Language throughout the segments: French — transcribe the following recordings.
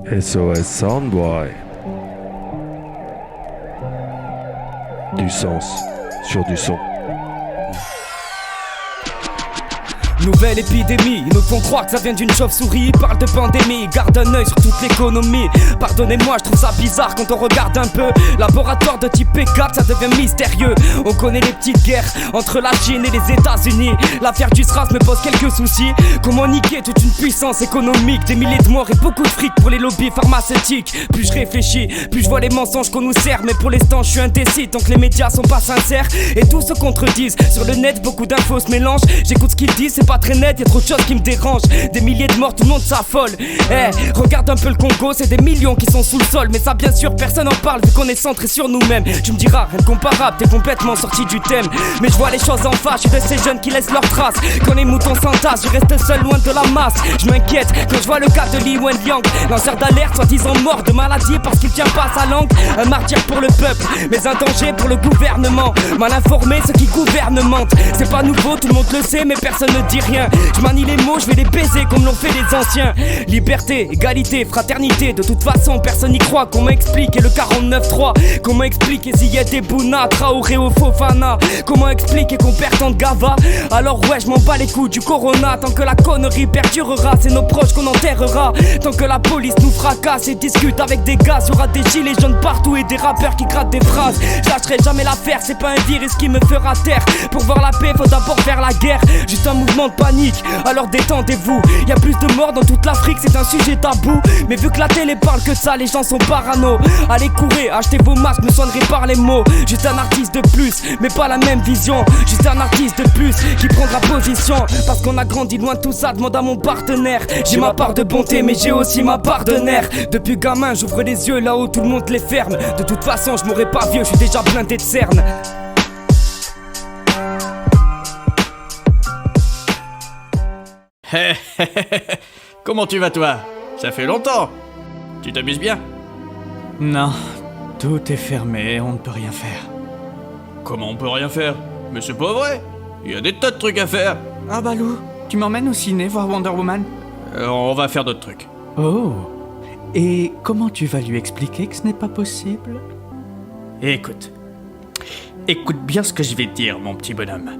SOS Soundboy. Du sens sur du son. Nouvelle épidémie, ils nous font croire que ça vient d'une chauve-souris. Ils parlent de pandémie, garde un œil sur toute l'économie. Pardonnez-moi, je trouve ça bizarre quand on regarde un peu. Laboratoire de type P4, ça devient mystérieux. On connaît les petites guerres entre la Chine et les États-Unis. L'affaire du SRAS me pose quelques soucis. Comment niquer toute une puissance économique, des milliers de morts et beaucoup de fric pour les lobbies pharmaceutiques. Plus je réfléchis, plus je vois les mensonges qu'on nous sert. Mais pour l'instant je suis indécis tant que les médias sont pas sincères. Et tous se contredisent, sur le net beaucoup d'infos se mélangent. J'écoute ce qu'ils disent, c'est pas très net, y'a trop de choses qui me dérangent. Des milliers de morts, tout le monde s'affole. Regarde un peu le Congo, c'est des millions qui sont sous le sol. Mais ça bien sûr personne en parle vu qu'on est centré sur nous-mêmes. Tu me diras, rien de comparable, t'es complètement sorti du thème. Mais je vois les choses en face, je suis de ces jeunes qui laissent leurs traces. Quand les moutons s'entassent, je reste seul loin de la masse. Je m'inquiète quand je vois le cas de Li Wenliang, lanceur d'alerte soi-disant mort de maladie parce qu'il tient pas sa langue. Un martyr pour le peuple, mais un danger pour le gouvernement. Mal informé, ceux qui gouvernent mentent. C'est pas nouveau, tout le monde le sait, mais personne ne dit rien. Je manie les mots, je vais les baiser comme l'ont fait les anciens. Liberté, égalité, fraternité. De toute façon, personne n'y croit. Qu'on m'explique et le 49-3. Comment expliquer Ziyech et Bouna, Traoré au Fofana. Comment expliquer qu'on perd tant de Gava. Alors ouais, je m'en bats les coups du corona. Tant que la connerie perdurera, c'est nos proches qu'on enterrera. Tant que la police nous fracasse et discute avec des gaz, y'aura des gilets jaunes partout et des rappeurs qui grattent des phrases. Je lâcherai jamais l'affaire, c'est pas un virus qui me fera taire. Pour voir la paix, faut d'abord faire la guerre. Juste un mouvement de panique, alors détendez-vous. Y'a plus de morts dans toute l'Afrique, c'est un sujet tabou. Mais vu que la télé parle que ça, les gens sont parano. Allez courir, achetez vos masques, me soignerez par les mots. Juste un artiste de plus, mais pas la même vision. Juste un artiste de plus, qui prendra position. Parce qu'on a grandi loin de tout ça, demande à mon partenaire. J'ai ma part de bonté, mais j'ai aussi ma part de nerfs. Depuis gamin, j'ouvre les yeux là où tout le monde les ferme. De toute façon, je mourrai pas vieux, je suis déjà blindé de cernes. Comment tu vas toi? Ça fait longtemps. Tu t'amuses bien? Non, tout est fermé, on ne peut rien faire. Comment on peut rien faire? Mais c'est pas vrai. Il y a des tas de trucs à faire. Ah Balou, tu m'emmènes au ciné voir Wonder Woman? On va faire d'autres trucs. Oh. Et comment tu vas lui expliquer que ce n'est pas possible? Écoute bien ce que je vais te dire, mon petit bonhomme.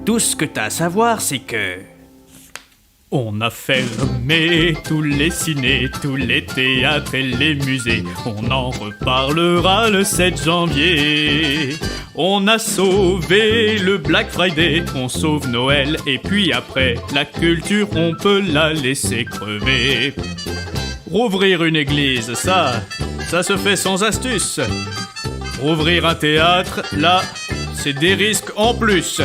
Tout ce que t'as à savoir, c'est que... On a fermé tous les cinés, tous les théâtres et les musées. On en reparlera le 7 janvier. On a sauvé le Black Friday, on sauve Noël. Et puis après, la culture, on peut la laisser crever. Rouvrir une église, ça se fait sans astuce. Rouvrir un théâtre, là, c'est des risques en plus.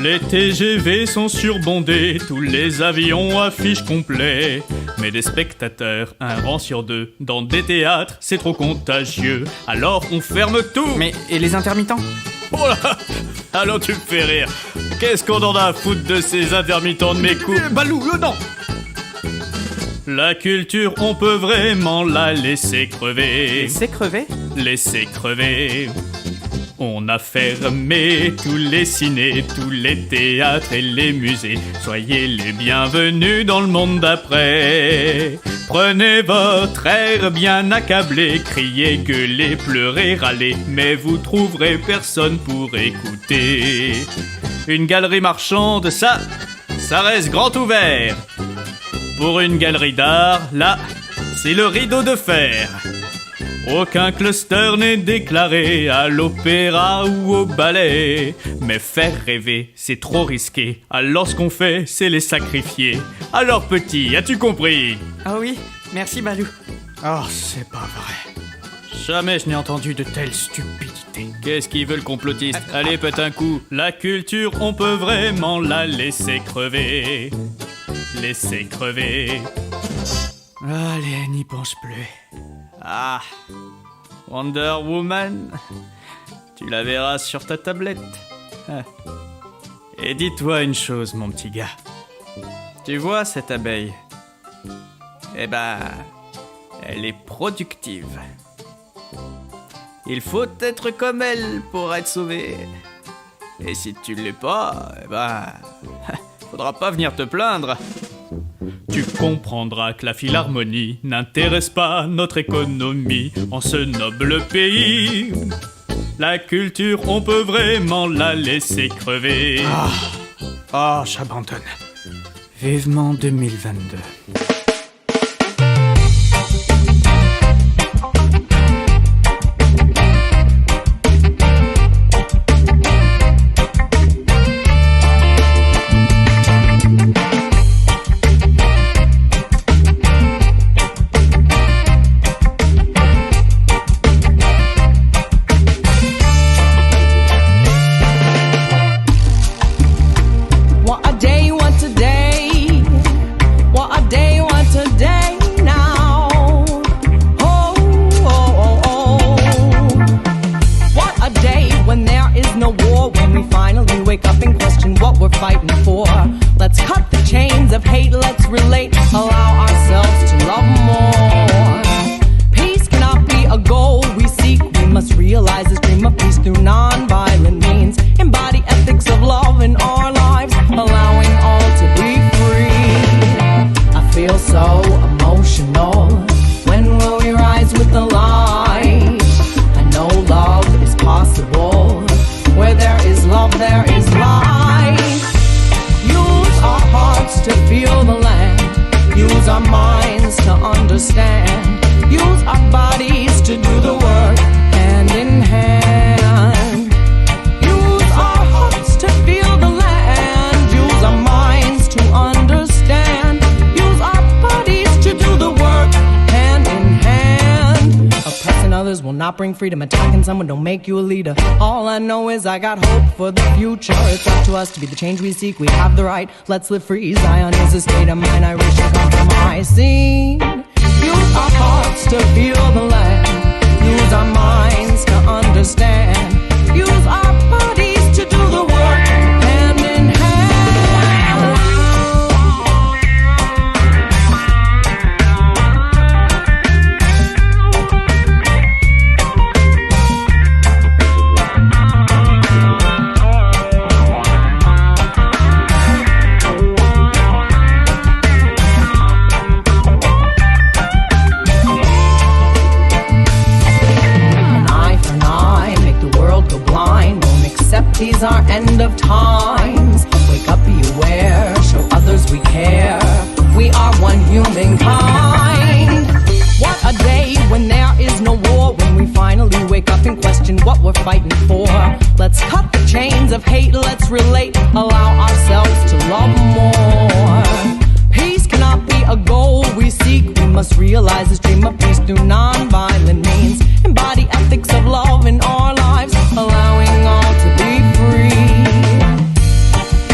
Les TGV sont surbondés, tous les avions affichent complet. Mais des spectateurs, un rang sur deux, dans des théâtres, c'est trop contagieux. Alors on ferme tout. Mais et les intermittents? Oh là, alors tu me fais rire. Qu'est-ce qu'on en a à foutre de ces intermittents de mes coups? Balou, non! La culture, on peut vraiment la laisser crever. Laisser crever? Laisser crever. On a fermé tous les cinés, tous les théâtres et les musées. Soyez les bienvenus dans le monde d'après. Prenez votre air bien accablé, criez, gueulez, pleurez, râlez, mais vous trouverez personne pour écouter. Une galerie marchande, ça reste grand ouvert. Pour une galerie d'art, là, c'est le rideau de fer. Aucun cluster n'est déclaré à l'opéra ou au ballet. Mais faire rêver, c'est trop risqué. Alors ce qu'on fait, c'est les sacrifier. Alors petit, as-tu compris? Ah oui, merci Balou. Oh, c'est pas vrai. Jamais je n'ai entendu de telle stupidité. Qu'est-ce qu'il veut le complotiste? Allez, pète un coup. La culture, on peut vraiment la laisser crever. Laisser crever. Allez, n'y pense plus. Ah, Wonder Woman, tu la verras sur ta tablette. Et dis-toi une chose, mon petit gars. Tu vois cette abeille? Eh ben, elle est productive. Il faut être comme elle pour être sauvé. Et si tu l'es pas, eh ben, faudra pas venir te plaindre. Tu comprendras que la philharmonie n'intéresse pas notre économie en ce noble pays. La culture, on peut vraiment la laisser crever. J'abandonne. Vivement 2022. Bring freedom, attacking someone don't make you a leader. All I know is I got hope for the future. It's up to us to be the change we seek. We have the right, let's live free. Zion is a state of mind, I wish to compromise. Seen, use our hearts to feel the land. Use our minds to understand. Use our bodies to do the work, hand in hand. These are end of times. Wake up, be aware, show others we care. We are one humankind. What a day when there is no war, when we finally wake up and question what we're fighting for. Let's cut the chains of hate, let's relate, allow ourselves to love more. Peace cannot be a goal we seek. We must realize this dream of peace through non-violent means. Embody ethics of love in our lives, allowing all to be free.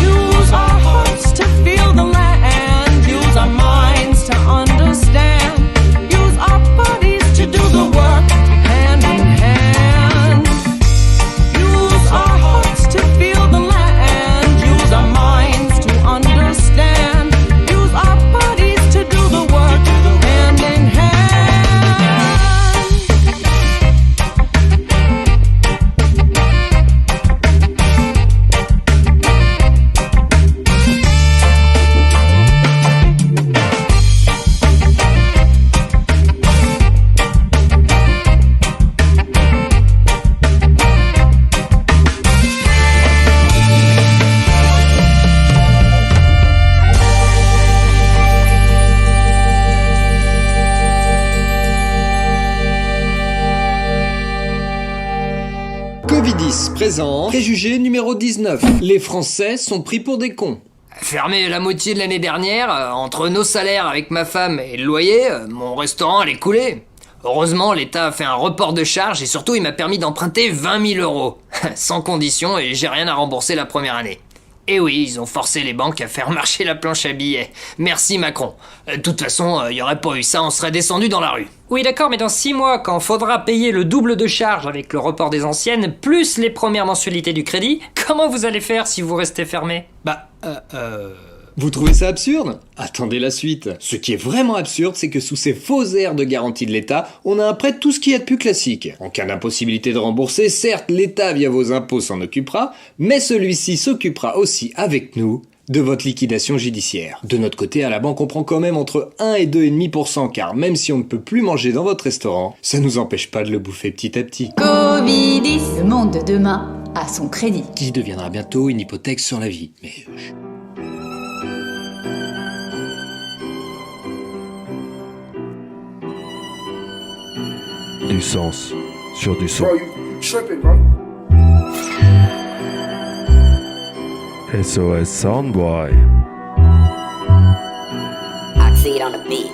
Use our hearts to feel the land. Use our minds to understand. Use our bodies to do the work, hand in hand. Use our hearts to feel the land. Use our minds to understand. Use our bodies to do the work, hand in hand. Covidis présente Préjugé numéro 19. Les Français sont pris pour des cons. Fermé la moitié de l'année dernière, entre nos salaires avec ma femme et le loyer, mon restaurant allait couler. Heureusement, l'État a fait un report de charge et surtout il m'a permis d'emprunter 20 000 euros. Sans condition et j'ai rien à rembourser la première année. Et oui, ils ont forcé les banques à faire marcher la planche à billets. Merci Macron. De toute façon, il y aurait pas eu ça, on serait descendu dans la rue. Oui d'accord, mais dans 6 mois, quand faudra payer le double de charge avec le report des anciennes, plus les premières mensualités du crédit, comment vous allez faire si vous restez fermé ? Vous trouvez ça absurde ? Attendez la suite. Ce qui est vraiment absurde, c'est que sous ces faux airs de garantie de l'État, on a un prêt tout ce qu'il y a de plus classique. En cas d'impossibilité de rembourser, certes, l'État via vos impôts s'en occupera, mais celui-ci s'occupera aussi avec nous de votre liquidation judiciaire. De notre côté, à la banque, on prend quand même entre 1 et 2,5%, car même si on ne peut plus manger dans votre restaurant, ça nous empêche pas de le bouffer petit à petit. Covidis, le monde de demain a son crédit. Qui deviendra bientôt une hypothèque sur la vie. Mais Du sens sur du son. SOS Soundboy. Oxide on the beat.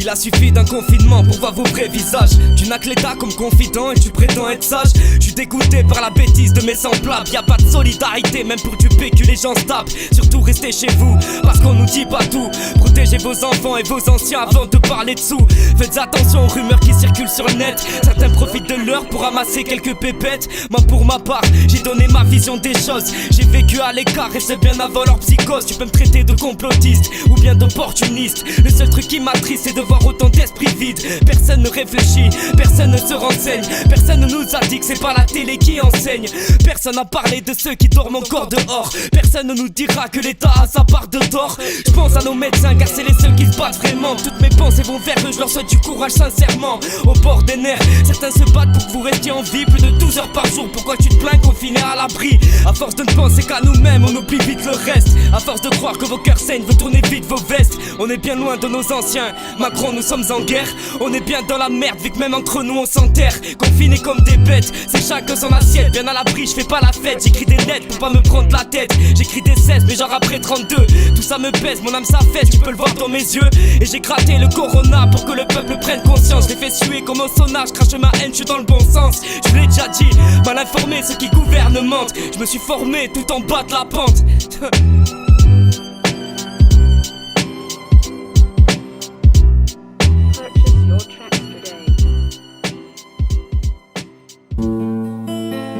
Il a suffi d'un confinement pour voir vos vrais visages. Tu n'as que l'état comme confident et tu prétends être sage. Je suis dégoûté par la bêtise de mes semblables. Y'a pas de solidarité, même pour du PQ les gens se tapent. Surtout restez chez vous, parce qu'on nous dit pas tout. Protégez vos enfants et vos anciens avant de parler dessous. Faites attention aux rumeurs qui circulent sur le net. Certains profitent de l'heure pour ramasser quelques pépettes. Moi pour ma part, j'ai donné ma vision des choses. J'ai vécu à l'écart et c'est bien avant leur psychose. Tu peux me traiter de complotiste ou bien d'opportuniste. Le seul truc qui m'attriste c'est de voir autant d'esprits vides. Personne ne réfléchit, personne ne se renseigne. Personne ne nous a dit que c'est pas la télé qui enseigne. Personne n'a parlé de ceux qui dorment encore dehors. Personne ne nous dira que l'État a sa part de tort. Je pense à nos médecins car c'est les seuls qui se battent vraiment. Toutes mes pensées vont vers eux, je leur souhaite du courage sincèrement. Au bord des nerfs, certains se battent pour que vous restiez en vie plus de 12 heures par jour. Pourquoi tu te plains confiné à l'abri? À force de ne penser qu'à nous-mêmes, on oublie vite le reste. À force de croire que vos cœurs saignent, vous tournez vite vos vestes. On est bien loin de nos anciens. Macron, nous sommes en guerre. On est bien dans la merde vu que même entre nous on s'enterre. Confinés comme des bêtes, c'est chacun son assiette. Bien à l'abri, je fais pas la fête. J'écris des lettres pour pas me prendre la tête. J'écris des 16 mais genre après 32. Tout ça me pèse, mon âme s'affaisse, tu peux le voir dans mes yeux. Et j'ai gratté le corona pour que le peuple prenne conscience. Je l'ai fait suer comme au sauna, je crache ma haine, je suis dans le bon sens. Je vous l'ai déjà dit, mal informé, ceux qui gouvernent mentent. Je me suis formé tout en bas de la pente.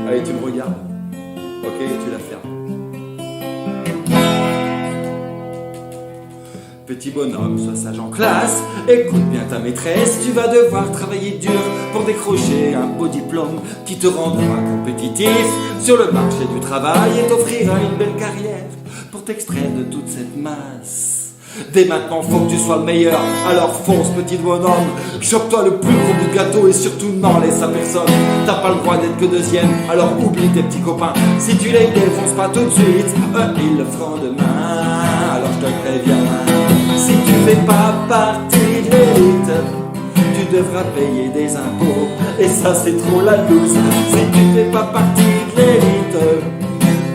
Allez, tu me regardes. Ok, tu la fermes. Petit bonhomme, sois sage en classe. Écoute bien ta maîtresse. Tu vas devoir travailler dur pour décrocher un beau diplôme qui te rendra compétitif sur le marché du travail et t'offrira une belle carrière pour t'extraire de toute cette masse. Dès maintenant, faut que tu sois le meilleur. Alors fonce, petit bonhomme. Chope-toi le plus gros bout de gâteau et surtout n'en laisse à personne. T'as pas le droit d'être que deuxième, alors oublie tes petits copains. Si tu les défonces pas tout de suite, ils le feront demain. Alors je te préviens, si tu fais pas partie de l'élite, tu devras payer des impôts. Et ça c'est trop la loose. Si tu fais pas partie de l'élite,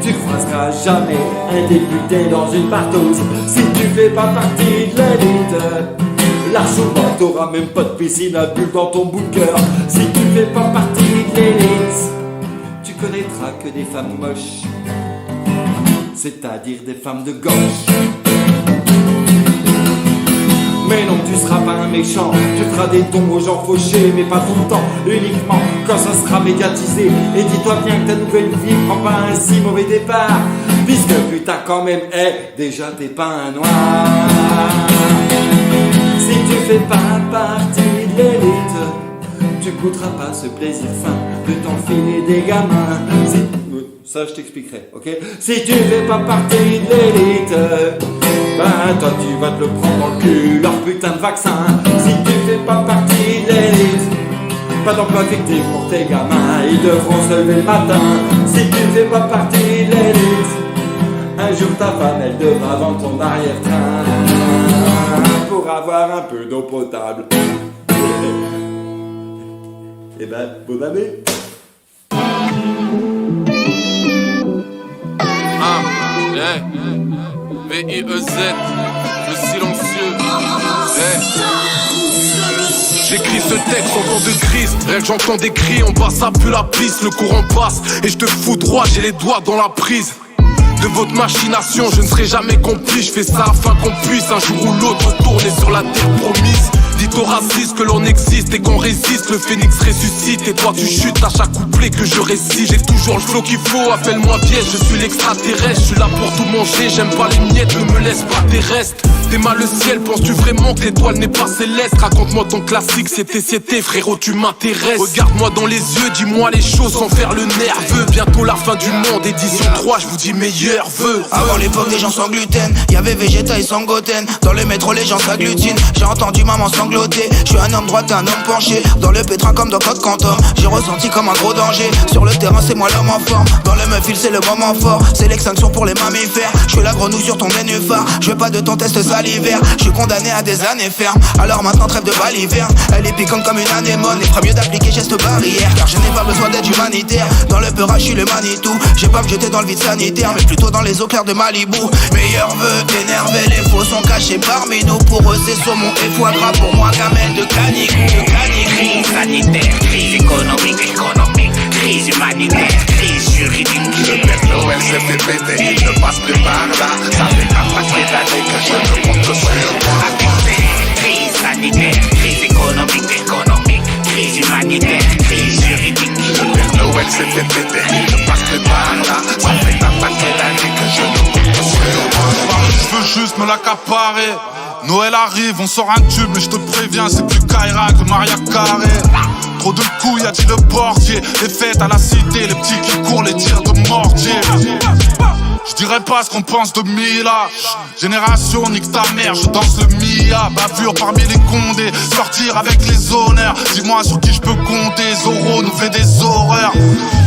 tu croiseras jamais un député dans une partouze. Si tu fais pas partie de l'élite, largement t'auras même pas de piscine à bulles dans ton bout de cœur. Si tu fais pas partie de l'élite, tu connaîtras que des femmes moches, c'est-à-dire des femmes de gauche. Mais non, tu seras pas un méchant, tu feras des dons aux gens fauchés, mais pas tout le temps, uniquement quand ça sera médiatisé. Et dis-toi bien que ta nouvelle vie prend pas un si mauvais départ, puisque putain quand même, déjà t'es pas un noir. Si tu fais pas partie de l'élite, tu goûteras pas ce plaisir fin de t'enfiler des gamins. Ça je t'expliquerai, ok? Si tu fais pas partie de l'élite, ben toi tu vas te le prendre dans le cul, leur putain de vaccin. Si tu fais pas partie de l'élite, pas d'emploi fictif pour tes gamins, ils devront se lever le matin. Si tu fais pas partie de l'élite, un jour ta femme elle devra vendre ton arrière-train pour avoir un peu d'eau potable. Et ben, bonne année. B-I-E-Z, le silencieux. J'écris ce texte en temps de crise. Rien que j'entends des cris, en bas ça pue la piste. Le courant passe et je te fous droit, j'ai les doigts dans la prise. De votre machination, je ne serai jamais complice. Je fais ça afin qu'on puisse un jour ou l'autre tourner sur la terre promise. Dites aux racistes que l'on existe et qu'on résiste. Le phénix ressuscite et toi tu chutes à chaque couplet que je récite. J'ai toujours le flow qu'il faut, appelle-moi piège. Je suis l'extraterrestre, je suis là pour tout manger. J'aime pas les miettes, ne me laisse pas tes restes. T'es mal le ciel, penses-tu vraiment que l'étoile n'est pas céleste? Raconte-moi ton classique, c'était frérot, tu m'intéresses. Regarde-moi dans les yeux, dis-moi les choses sans faire le nerveux. Bientôt la fin du monde, édition 3, je vous dis meilleurs vœux. Avant l'époque des gens sans gluten, y'avait Vegeta et Sangoten. Dans le métro les gens s'agglutinent, j'ai entendu maman sangloter. Je suis un homme droit et un homme penché, dans le pétrin comme dans Code Quantum. J'ai ressenti comme un gros danger, sur le terrain c'est moi l'homme en forme. Dans le meufil c'est le moment fort, c'est l'extinction pour les mammifères. Je suis la grenouille sur ton nénuphar, je veux pas de ton test salivaire. Je suis condamné à des années fermes, alors maintenant trêve de baliverne. Elle est piquante comme une anémone, il fera mieux d'appliquer geste barrière. Car je n'ai pas besoin d'être humanitaire, dans le peurage je suis le Manitou. J'ai pas me jeter dans le vide sanitaire, mais plutôt dans les eaux claires de Malibu. Meilleurs vœux, énervés, les faux sont cachés parmi nous. Pour eux c'est saumon et foie gras, pour moi gamelle de canicule. Crise sanitaire, crise économique, crise humanitaire, crise juridique. Le Père Noël s'est fait péter, ne passe plus par là. Ça fait un paquet d'années que je ne compte que sur moi. Crise sanitaire, crise économique, crise humanitaire, crise juridique. Le Père Noël s'est fait péter, ne passe plus par là. Ça fait un paquet d'années que je ne compte que sur moi. Je veux juste me l'accaparer. Noël arrive, on sort un tube, mais je te préviens, c'est plus Kaira que Maria Carré. Trop de couilles, a dit le portier. Les fêtes à la cité, les petits qui courent, les tirs de mortier. Je dirais pas ce qu'on pense de Mila. Génération, nique ta mère, je danse le Mia. Bavure parmi les condés, sortir avec les honneurs. Dis-moi sur qui je peux compter, Zoro nous fait des horreurs.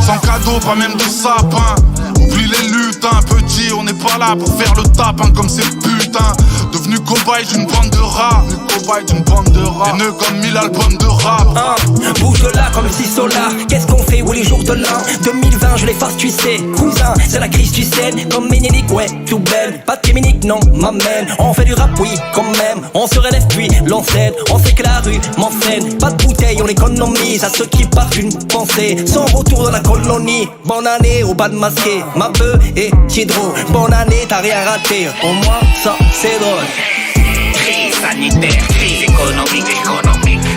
Sans cadeau, pas même de sapin. Oublie les lutins, petit, on n'est pas là pour faire le tapin comme ces putains. Devenu cobaye d'une bande de rats. Et nœuds comme 1000 albums de rap. Bouge de là comme si solar. Qu'est-ce qu'on fait où les jours de l'an 2020 je l'efface tu sais. Cousin c'est la crise tu sais. Comme Ménélique ouais tout belle. Pas de Kéménique non m'amène. On fait du rap oui quand même. On se relève puis l'enseigne. On sait que la rue m'enseigne. Pas de bouteille on économise. À ceux qui partent une pensée. Sans retour dans la colonie. Bonne année au bas de masqué. Ma beuh et Tidro. Bonne année t'as rien raté. Au moins ça c'est drôle. Crise sanitaire, crise économique,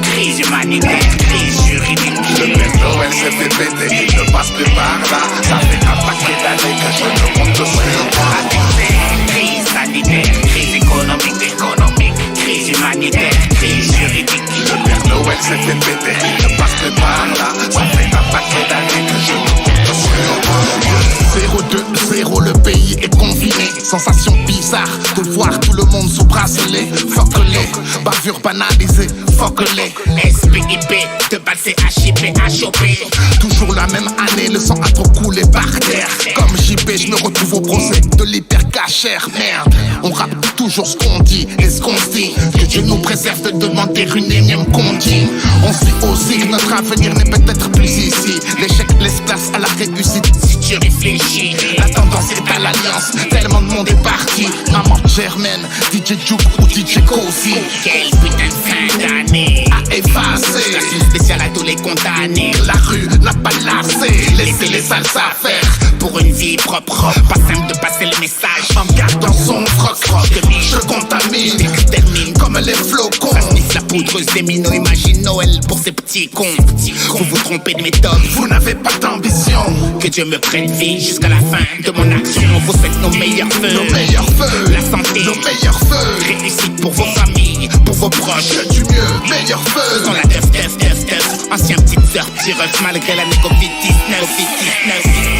crise humanitaire, crise juridique. Le Père Noël s'est fait péter, ne passe plus par là. Ça fait un paquet d'années que je ne compte que sur moi. Crise sanitaire, crise économique, crise humanitaire, crise juridique. Le Père Noël s'est fait péter, ne passe plus par là. Ça fait un paquet d'années que je ne compte que sur moi. 0-2-0, le pays est confiné. Sensation bizarre de voir tout le monde sous bracelet. Fuck-les, bavure banalisée, fuck-les. SPIP, de base c'est HIP, HOP. Toujours la même année, le sang a trop coulé par terre. Comme JP, je me retrouve au procès de l'hypercachère. Merde, on rappe toujours ce qu'on dit et ce qu'on se dit. Que Dieu nous préserve de demander une énième consigne. On sait aussi que notre avenir n'est peut-être plus ici. L'échec laisse place à la réussite. Si tu réfléchis, la tendance est à l'alliance. Tellement de monde est parti. Maman Germaine, DJ Juke ou DJ Kosi. Quelle putain de fin d'année à effacer. Statut spécial à tous les condamnés. La rue n'a pas lassé. Laissez les sales affaires pour une vie propre. Pas simple de passer le message en gardant son froc. Je contamine, extermine comme les flocons. Ça sniffe la poudreuse des minots. Imagine Noël pour ces petits cons. Vous vous trompez de méthode. Vous n'avez pas d'ambition. Que Dieu me prenne vie jusqu'à la fin de mon action. Vous faites nos meilleurs vœux. Nos meilleurs vœux. La santé. Nos meilleurs vœux. Réussite pour vos familles, pour vos proches. Que du mieux, meilleurs vœux. Dans la teuf. Ancien petite sœur, petit ref, malgré l'année Covid-19.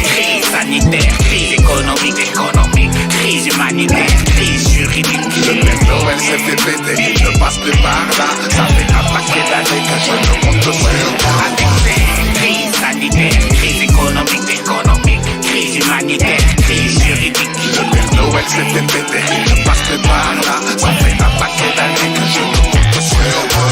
Crise sanitaire, crise économique, crise humanitaire, crise juridique. Le Père Noël s'est fait péter, ne passe plus par là. Ça fait un paquet d'années que je ne compte que sur moi. Crise sanitaire, crise économique, crise humanitaire, crise juridique. Le Père Noël s'est fait péter, ne passe plus par là. Ça fait un paquet d'années que je ne compte que sur moi.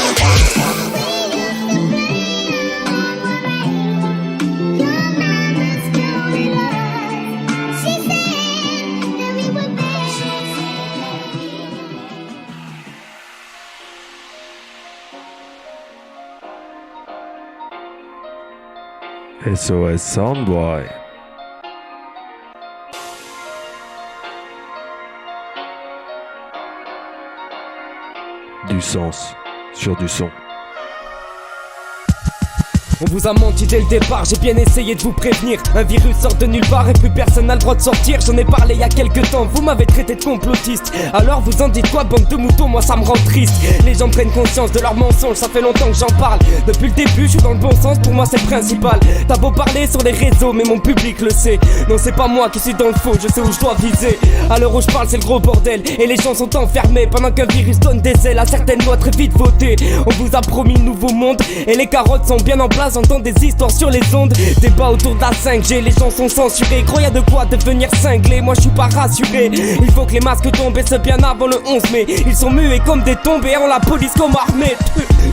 SOS Soundboy. Du sens sur du son. On vous a menti dès le départ, j'ai bien essayé de vous prévenir. Un virus sort de nulle part et plus personne n'a le droit de sortir. J'en ai parlé il y a quelques temps, vous m'avez traité de complotiste. Alors vous en dites quoi, bande de moutons, moi ça me rend triste. Les gens prennent conscience de leurs mensonges, ça fait longtemps que j'en parle. Depuis le début, je suis dans le bon sens, pour moi c'est le principal. T'as beau parler sur les réseaux, mais mon public le sait. Non c'est pas moi qui suis dans le faux, je sais où je dois viser. À l'heure où je parle c'est le gros bordel, et les gens sont enfermés. Pendant qu'un virus donne des ailes à certaines lois très vite votées. On vous a promis le nouveau monde, et les carottes sont bien en place. J'entends des histoires sur les ondes, débat autour de la 5G, les gens sont censurés. Gros y'a de quoi devenir cinglé, moi je suis pas rassuré. Il faut que les masques tombent et ce bien avant le 11 mai. Ils sont muets comme des tombes et ont la police comme armée.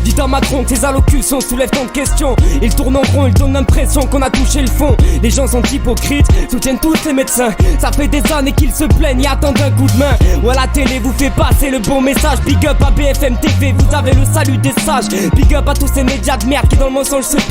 Dites à Macron que ses allocutions soulèvent tant de questions. Ils tournent en rond, ils donnent l'impression qu'on a touché le fond. Les gens sont hypocrites, soutiennent tous les médecins. Ça fait des années qu'ils se plaignent et attendent un coup de main. Ou à la télé vous fait passer le bon message. Big up à BFM TV, vous avez le salut des sages. Big up à tous ces médias de merde qui dans le mensonge se perdent.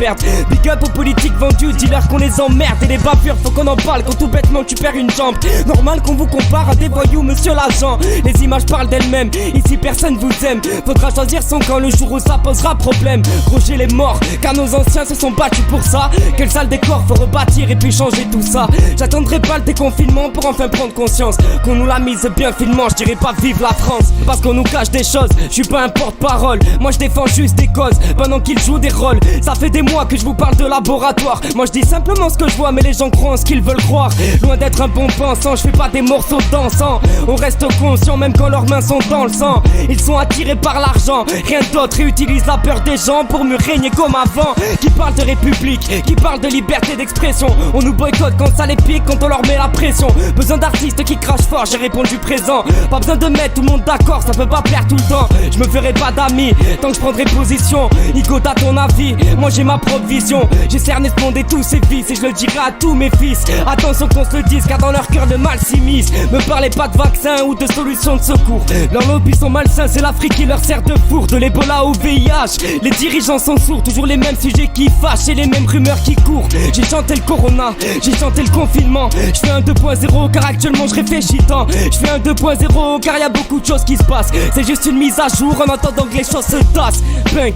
Big up aux politiques vendus, dis-leur qu'on les emmerde. Et les bavures, faut qu'on en parle quand tout bêtement tu perds une jambe. Normal qu'on vous compare à des voyous, monsieur l'agent. Les images parlent d'elles-mêmes, ici personne vous aime. Faudra choisir son camp le jour où ça posera problème. Roger les morts, car nos anciens se sont battus pour ça. Quel sale décor, faut rebâtir et puis changer tout ça. J'attendrai pas le déconfinement pour enfin prendre conscience qu'on nous l'a mise bien finement, je dirais pas vive la France. Parce qu'on nous cache des choses, je suis pas un porte-parole. Moi je défends juste des causes, pendant qu'ils jouent des rôles. Ça fait des mois que je vous parle de laboratoire. Moi je dis simplement ce que je vois, mais les gens croient en ce qu'ils veulent croire. Loin d'être un bon pensant, je fais pas des morceaux dansants. On reste conscient même quand leurs mains sont dans le sang. Ils sont attirés par l'argent, rien d'autre, et utilisent la peur des gens pour mieux régner comme avant. Qui parle de république, qui parle de liberté d'expression. On nous boycotte quand ça les pique, quand on leur met la pression. Besoin d'artistes qui crachent fort, j'ai répondu présent. Pas besoin de mettre tout le monde d'accord, ça peut pas plaire tout le temps. Je me ferai pas d'amis, tant que je prendrai position. Igo t'as ton avis, moi j'ai ma propre vision. J'ai cerné ce monde et tous ses vices, et je le dirai à tous mes fils. Attention qu'on se le dise, car dans leur cœur le mal s'immisce. Me parlez pas de vaccins ou de solutions de secours. Leurs lobbies sont malsains, c'est l'Afrique qui leur sert de four. De l'Ebola au VIH, les dirigeants sont sourds. Toujours les mêmes sujets qui fâchent et les mêmes rumeurs qui courent. J'ai chanté le corona, j'ai chanté le confinement. Je fais un 2.0 car actuellement je réfléchis tant. Je fais un 2.0 car y a beaucoup de choses qui se passent. C'est juste une mise à jour en attendant que les choses se tassent. Punk.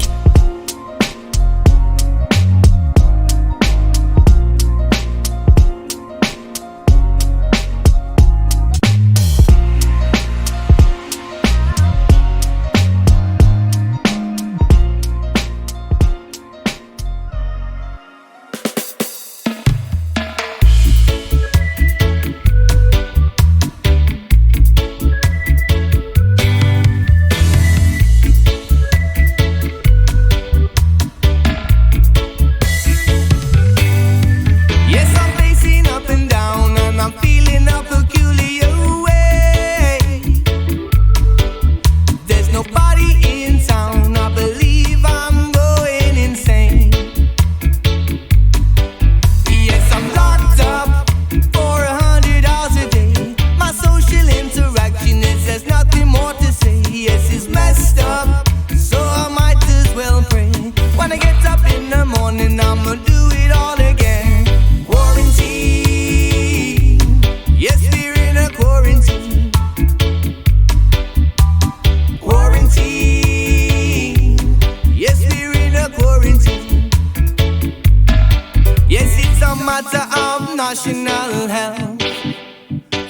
national health.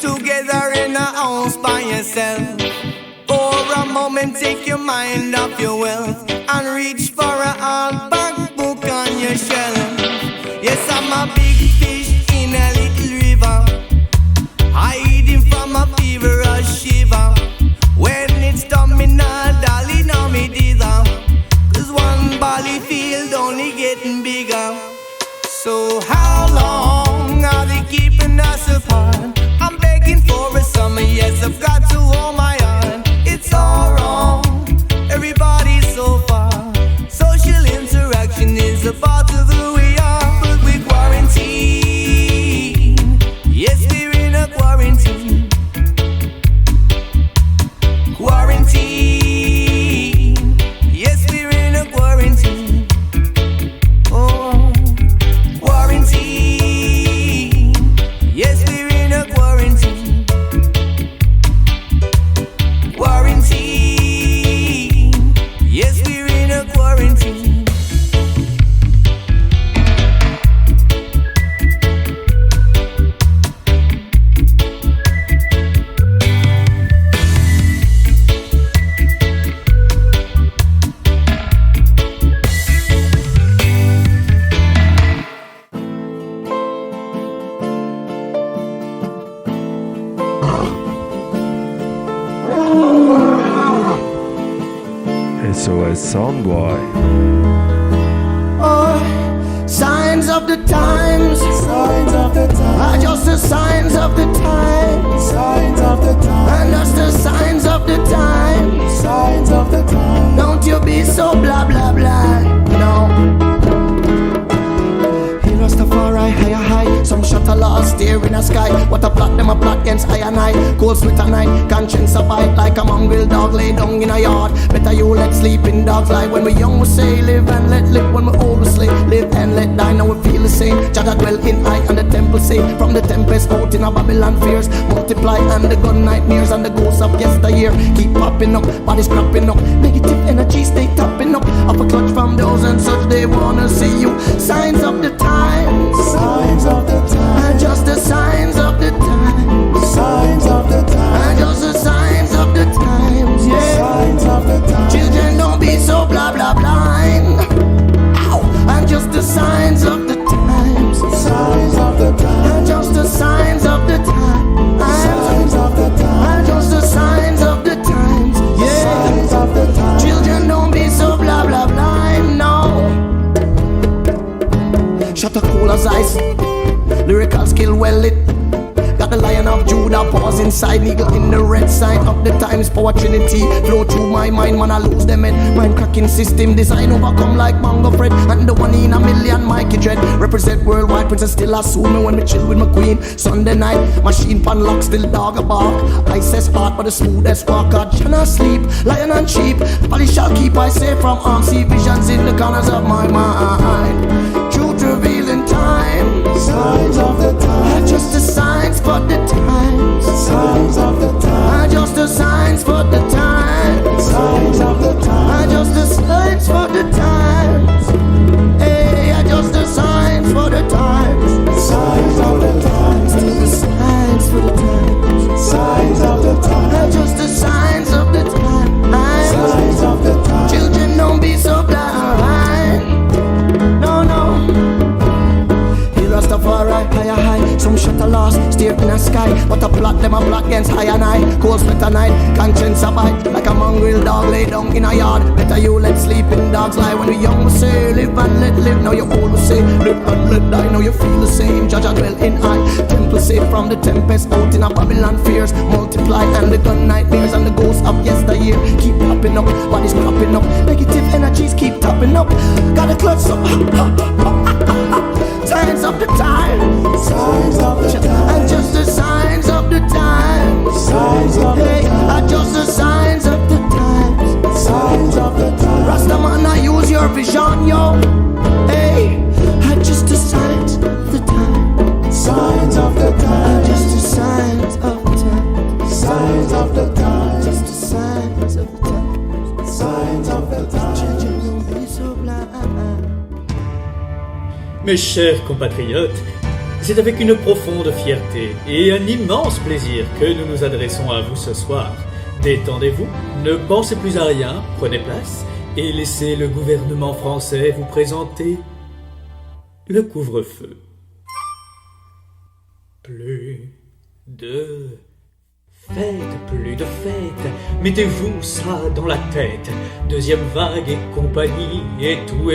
Together in a house by yourself. For a moment, take your mind off your wealth and reach for a hardback book on your shelf. Yes, I'm a big fish in a little river, hiding from a feverish shiver. When it's coming, darling, now me dither. 'Cause one bally field only getting bigger. So how long are they keeping us apart? I'm begging for a summer, yes, I've got to hold my hand. It's all wrong, everybody's so far. Social interaction is a part of who we are. But we quarantine, yes, we're in a quarantine. Quarantine, yes, we're in a quarantine. Oh, quarantine, yes, we're in a quarantine. SOS Soundboy. Oh, signs of the times. Signs of the times. Are just the signs of the times. Signs of the times. And just the signs of the times. Signs of the times. Don't you be so blah blah blah. No. Rastafari, higher high. Some shot a lost there in the sky. What a plot, them a plot against I and I. Cold split a night, conscience a bite. Like a mongrel dog lay down in a yard. Better you let sleeping dogs lie. When we young we say live and let live. When we old we slay, live and let die. Now we feel the same. Jaga dwell in I and the temple say. From the tempest out in a Babylon fears. Multiply and the gun nightmares and the ghosts of yesteryear keep popping up, bodies cropping up. Negative energy stay topping up. Up a clutch from those and such they wanna see you. Signs of the times. Signs of the times. Just the signs of the times. Signs of the times. Just the signs of the times. Yeah. Signs of the times. Children, don't be so blah blah blind. Ow. And just the signs of the times. Signs of the times. And just the signs of the times. Signs of the times. And just the signs of the times. Yeah. Signs of the times. Children, don't be so blah blah blind. No. Shut up cool as ice. Lyrical skill well lit. Got the Lion of Judah pause inside. Eagle in the red sign of the times. Power trinity flow through my mind. Man I lose them head. Mind cracking system design overcome like Bongo Fred. And the one in a million Mikey Dread. Represent worldwide princess still assume me when me chill with my queen. Sunday night machine pan lock still dog a bark. Ice as hard but the smoothest walk. God cannot sleep. Lion and sheep. Polish shall keep I safe from harm. See visions in the corners of my mind. Truth revealing time. Signs of the times. Just the signs for the times. Signs of the times. Just the signs for the times. Signs of the times. Just the signs for the times. Hey, just the signs for the times. Signs of the times. Just the signs for the times. Signs of the times. Just the signs of the times. Signs of the times. Children, don't be so blind. No, no. Rastafari, higher high. Some shot a lost, stare in the sky. But a plot, them a plot against I and I. Cold split a night, conscience a bite. Like a mongrel dog lay down in a yard. Better you let sleeping dogs lie. When we young we say live and let live. Now you old we say live and let die. Now you feel the same. Judge dwell in I. Temple safe from the tempest out in a Babylon fears. Multiply and the gun nightmares and the ghosts of yesteryear keep popping up. Bodies cropping up. Negative energies keep topping up. Got a clutch up. Signs of the times. Signs of the times. And just the signs of the times. Signs of the times. Just the signs of the times. Signs of the times. Rastaman, I use your vision, yo. Hey, just the signs of the times. Signs of the times. Just the signs of the times. Signs of the times. Just the signs of the times. Signs of the times. Children, don't be so blind. Mes chers compatriotes, c'est avec une profonde fierté et un immense plaisir que nous nous adressons à vous ce soir. Détendez-vous, ne pensez plus à rien, prenez place et laissez le gouvernement français vous présenter le couvre-feu. Plus de fête, mettez-vous ça dans la tête. Deuxième vague et compagnie, et tout,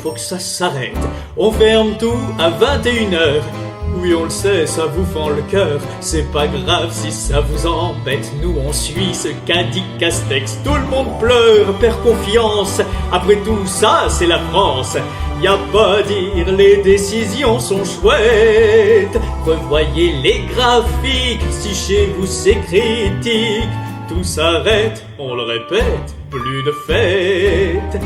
faut que ça s'arrête. On ferme tout à 21h. Oui, on le sait, ça vous fend le cœur. C'est pas grave si ça vous embête. Nous, on suit ce qu'a dit Castex. Tout le monde pleure, perd confiance. Après tout ça, c'est la France. Y a pas à dire, les décisions sont chouettes. Revoyez les graphiques, si chez vous c'est critique. Tout s'arrête, on le répète, plus de fêtes.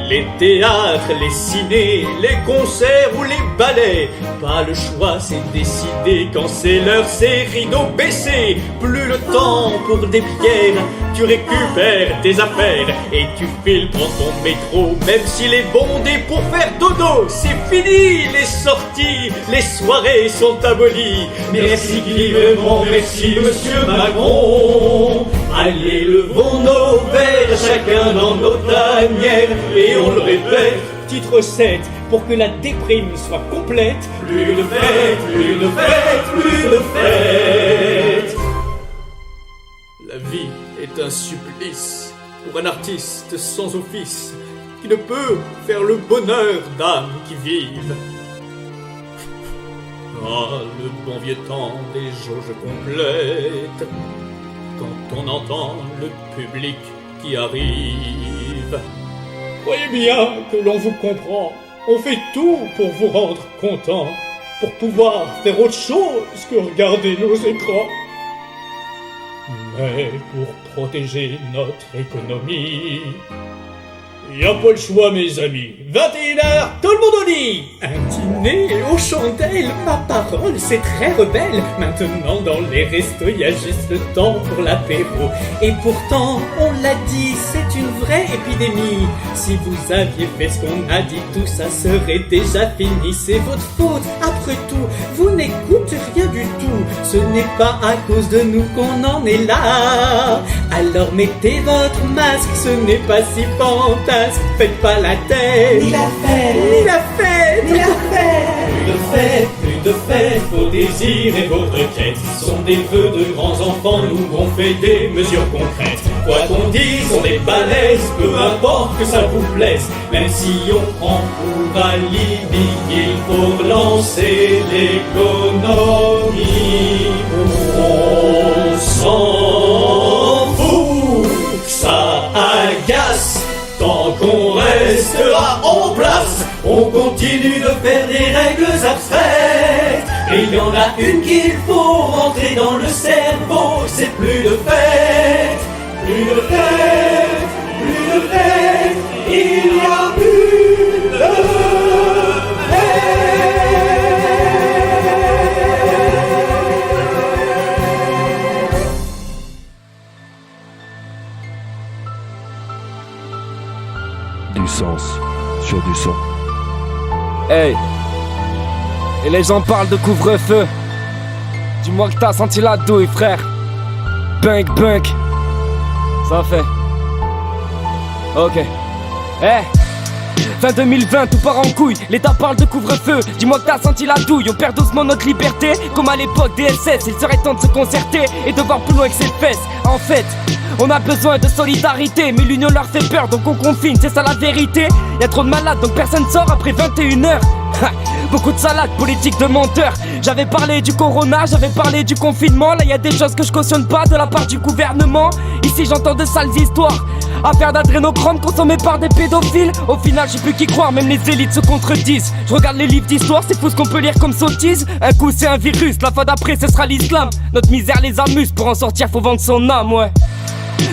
Les théâtres, les cinés, les concerts ou les ballets. Pas le choix, c'est décidé. Quand c'est l'heure, c'est rideau baissé. Plus le temps pour des bières. Tu récupères tes affaires et tu files prendre ton métro. Même s'il est bondé pour faire dodo. C'est fini les sorties, les soirées sont abolies. Merci Clément, merci Monsieur Macron. Allez, levons nos verres, chacun dans nos tanières. Et on le répète, titre 7, pour que la déprime soit complète. Plus de fêtes, plus de fêtes, plus de fêtes. La vie est un supplice, pour un artiste sans office qui ne peut faire le bonheur d'âmes qui vivent. Ah, le bon vieux temps des jauges complètes, quand on entend le public qui arrive. Croyez bien que l'on vous comprend, on fait tout pour vous rendre content, pour pouvoir faire autre chose que regarder nos écrans. Mais pour protéger notre économie, y a pas le choix, mes amis. 21h, tout le monde au lit. Un dîner aux chandelles, ma parole, c'est très rebelle. Maintenant, dans les restos, y a juste le temps pour l'apéro. Et pourtant, on l'a dit, c'est une vraie épidémie. Si vous aviez fait ce qu'on a dit, tout ça serait déjà fini. C'est votre faute, après tout, vous n'écoutez rien du tout. Ce n'est pas à cause de nous qu'on en est là. Alors mettez votre masque, ce n'est pas si fantastique. Faites pas la tête. Ni la fête, ni la fête, ni la fête. Plus de fête, vos désirs et vos requêtes sont des vœux de grands enfants, nous on fait des mesures concrètes. Quoi qu'on dise, on est balèze, peu importe que ça vous plaise. Même si on prend pour alibi, il faut lancer l'économie. On s'en fout, ça agace. Tant qu'on restera en place, on continue de faire des règles abstraites. Et il y en a une qu'il faut rentrer dans le cerveau, c'est plus de fête, plus de fête, plus de fête, il n'y a plus de fête. Du sens sur du son. Hey, et les gens parlent de couvre-feu. Dis-moi que t'as senti la douille, frère. Bunk, bunk. Ça fait. Ok. Hey, fin 2020, tout part en couille. L'État parle de couvre-feu. Dis-moi que t'as senti la douille. On perd doucement notre liberté, comme à l'époque des SS. Il serait temps de se concerter et de voir plus loin que ses fesses. En fait, on a besoin de solidarité, mais l'union leur fait peur, donc on confine, c'est ça la vérité. Y'a trop de malades, donc personne sort après 21h. Beaucoup de salades, politique de menteurs. J'avais parlé du corona, j'avais parlé du confinement. Là y'a des choses que je cautionne pas de la part du gouvernement. Ici j'entends de sales histoires, affaires d'adrénochrome consommées par des pédophiles. Au final j'ai plus qui croire, même les élites se contredisent. Je regarde les livres d'histoire, c'est fou ce qu'on peut lire comme sottise. Un coup c'est un virus, la fois d'après ce sera l'islam. Notre misère les amuse, pour en sortir faut vendre son âme, ouais.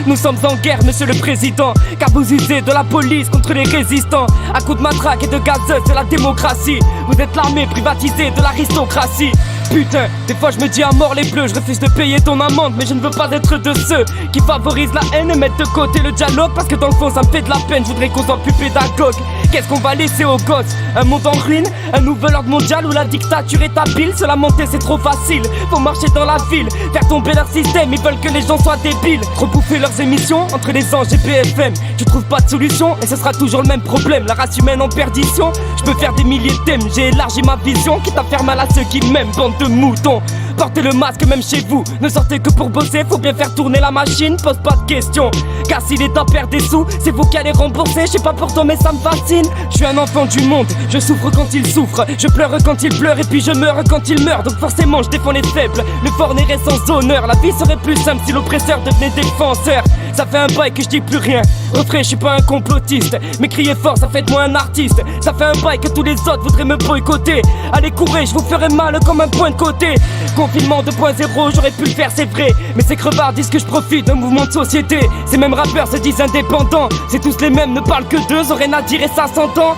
Nous sommes en guerre, monsieur le président, car vous usez de la police contre les résistants. À coups de matraque et de gazeuse, c'est la démocratie. Vous êtes l'armée privatisée de l'aristocratie. Putain, des fois je me dis à mort les bleus. Je refuse de payer ton amende, mais je ne veux pas être de ceux qui favorisent la haine et mettent de côté le dialogue. Parce que dans le fond ça me fait de la peine, je voudrais qu'on soit plus pédagogue. Qu'est-ce qu'on va laisser aux gosses? Un monde en ruine, un nouvel ordre mondial où la dictature est habile. Se lamenter c'est trop facile, faut marcher dans la ville, faire tomber leur système, ils veulent que les gens soient débiles. Rebouffer leurs émissions entre les anges et BFM. Tu trouves pas de solution et ce sera toujours le même problème. La race humaine en perdition, je peux faire des milliers de thèmes. J'ai élargi ma vision, quitte à faire mal à ceux qui m'aiment. Bande de moutons, portez le masque même chez vous. Ne sortez que pour bosser, faut bien faire tourner la machine. Pose pas de questions, car si l'État perd des sous, c'est vous qui allez rembourser. Je sais pas pour toi mais ça me fascine. Je suis un enfant du monde, je souffre quand il souffre, je pleure quand il pleure et puis je meurs quand il meurt. Donc forcément je défends les faibles, le fort n'irait sans honneur. La vie serait plus simple si l'oppresseur devenait défenseur. Ça fait un bail que je dis plus rien, refrain, je suis pas un complotiste, mais crier fort ça fait de moi un artiste. Ça fait un bail que tous les autres voudraient me boycotter. Allez courez, je vous ferai mal comme un point de côté. Confinement 2.0, j'aurais pu le faire c'est vrai, mais ces crevards disent que je profite d'un mouvement de société. Ces mêmes rappeurs se disent indépendants, c'est tous les mêmes, ne parlent que d'eux, auraient à dire et ça s'entend.